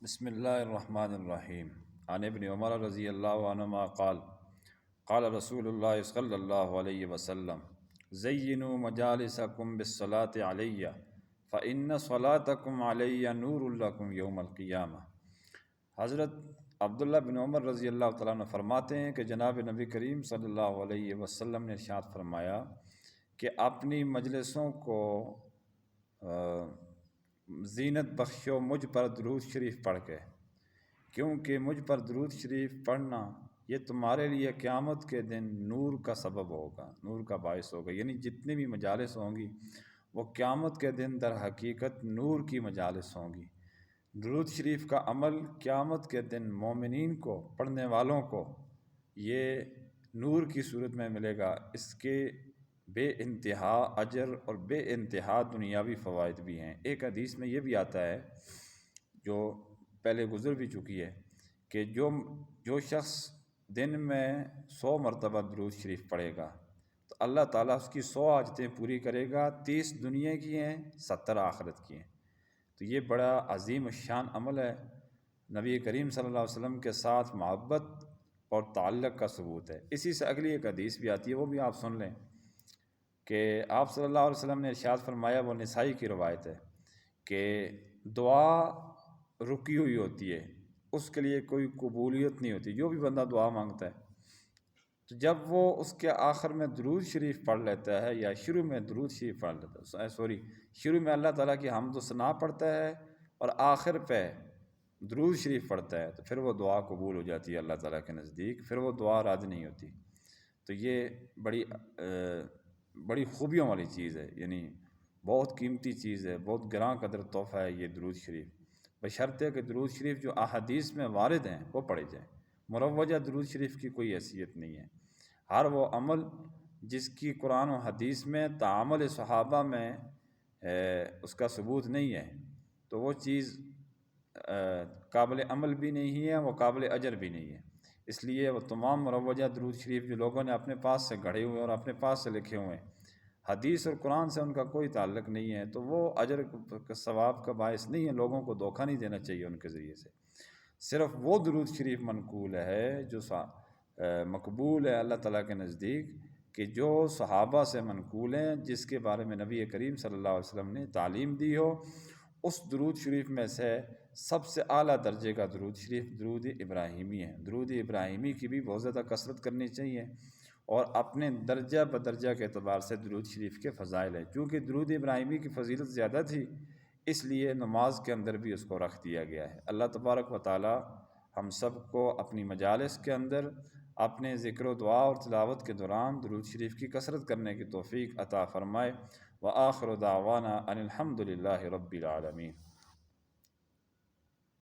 بسم اللہ الرحمن الرحیم عن ابن عمر رضی اللہ عنہما قال قال رسول اللہ صلی اللہ علیہ وسلم زینوا مجالسکم بالصلاۃ علیہ فإن صلاتکم علیہ نور لکم یوم القیامہ۔ حضرت عبداللہ بن عمر رضی اللہ تعالیٰ عنہ فرماتے ہیں کہ جناب نبی کریم صلی اللہ علیہ وسلم نے ارشاد فرمایا کہ اپنی مجلسوں کو زینت بخشو مجھ پر درود شریف پڑھ کے، کیونکہ مجھ پر درود شریف پڑھنا یہ تمہارے لیے قیامت کے دن نور کا سبب ہوگا، نور کا باعث ہوگا۔ یعنی جتنی بھی مجالس ہوں گی وہ قیامت کے دن در حقیقت نور کی مجالس ہوں گی۔ درود شریف کا عمل قیامت کے دن مومنین کو، پڑھنے والوں کو یہ نور کی صورت میں ملے گا۔ اس کے بے انتہا اجر اور بے انتہا دنیاوی فوائد بھی ہیں۔ ایک حدیث میں یہ بھی آتا ہے جو پہلے گزر بھی چکی ہے کہ جو شخص دن میں 100 مرتبہ درود شریف پڑھے گا تو اللہ تعالیٰ اس کی 100 حاجتیں پوری کرے گا، 30 دنیا کی ہیں، 70 آخرت کی ہیں۔ تو یہ بڑا عظیم الشان عمل ہے، نبی کریم صلی اللہ علیہ وسلم کے ساتھ محبت اور تعلق کا ثبوت ہے۔ اسی سے اگلی ایک حدیث بھی آتی ہے، وہ بھی آپ سن لیں کہ آپ صلی اللہ علیہ وسلم نے ارشاد فرمایا، وہ نسائی کی روایت ہے کہ دعا رکی ہوئی ہوتی ہے، اس کے لیے کوئی قبولیت نہیں ہوتی۔ جو بھی بندہ دعا مانگتا ہے تو جب وہ اس کے آخر میں درود شریف پڑھ لیتا ہے یا شروع میں درود شریف پڑھ لیتا ہے، شروع میں اللہ تعالیٰ کی حمد و ثنا پڑھتا ہے اور آخر پہ درود شریف پڑھتا ہے تو پھر وہ دعا قبول ہو جاتی ہے اللہ تعالیٰ کے نزدیک، پھر وہ دعا رد نہیں ہوتی۔ تو یہ بڑی خوبیوں والی چیز ہے، یعنی بہت قیمتی چیز ہے، بہت گراں قدر تحفہ ہے یہ درود شریف، بشرطے کہ درود شریف جو احادیث میں وارد ہیں وہ پڑھے جائیں۔ مروجہ درود شریف کی کوئی حیثیت نہیں ہے۔ ہر وہ عمل جس کی قرآن و حدیث میں تعامل صحابہ میں اس کا ثبوت نہیں ہے تو وہ چیز قابل عمل بھی نہیں ہے، وہ قابل اجر بھی نہیں ہے۔ اس لیے وہ تمام مروجہ درود شریف جو لوگوں نے اپنے پاس سے گھڑے ہوئے اور اپنے پاس سے لکھے ہوئے ہیں، حدیث اور قرآن سے ان کا کوئی تعلق نہیں ہے، تو وہ اجر ثواب کا باعث نہیں ہے۔ لوگوں کو دھوکہ نہیں دینا چاہیے ان کے ذریعے سے۔ صرف وہ درود شریف منقول ہے جو مقبول ہے اللہ تعالیٰ کے نزدیک، کہ جو صحابہ سے منقول ہیں، جس کے بارے میں نبی کریم صلی اللہ علیہ وسلم نے تعلیم دی ہو۔ اس درود شریف میں سے سب سے اعلیٰ درجے کا درود شریف درود ابراہیمی ہے۔ درود ابراہیمی کی بھی بہت زیادہ کثرت کرنی چاہیے اور اپنے درجہ بدرجہ کے اعتبار سے درود شریف کے فضائل ہیں۔ چونکہ درود ابراہیمی کی فضیلت زیادہ تھی اس لیے نماز کے اندر بھی اس کو رکھ دیا گیا ہے۔ اللہ تبارک و تعالی ہم سب کو اپنی مجالس کے اندر اپنے ذکر و دعا اور تلاوت کے دوران درود شریف کی کثرت کرنے کی توفیق عطا فرمائے۔ وآخر دعوانا ان الحمد للہ رب العالمین۔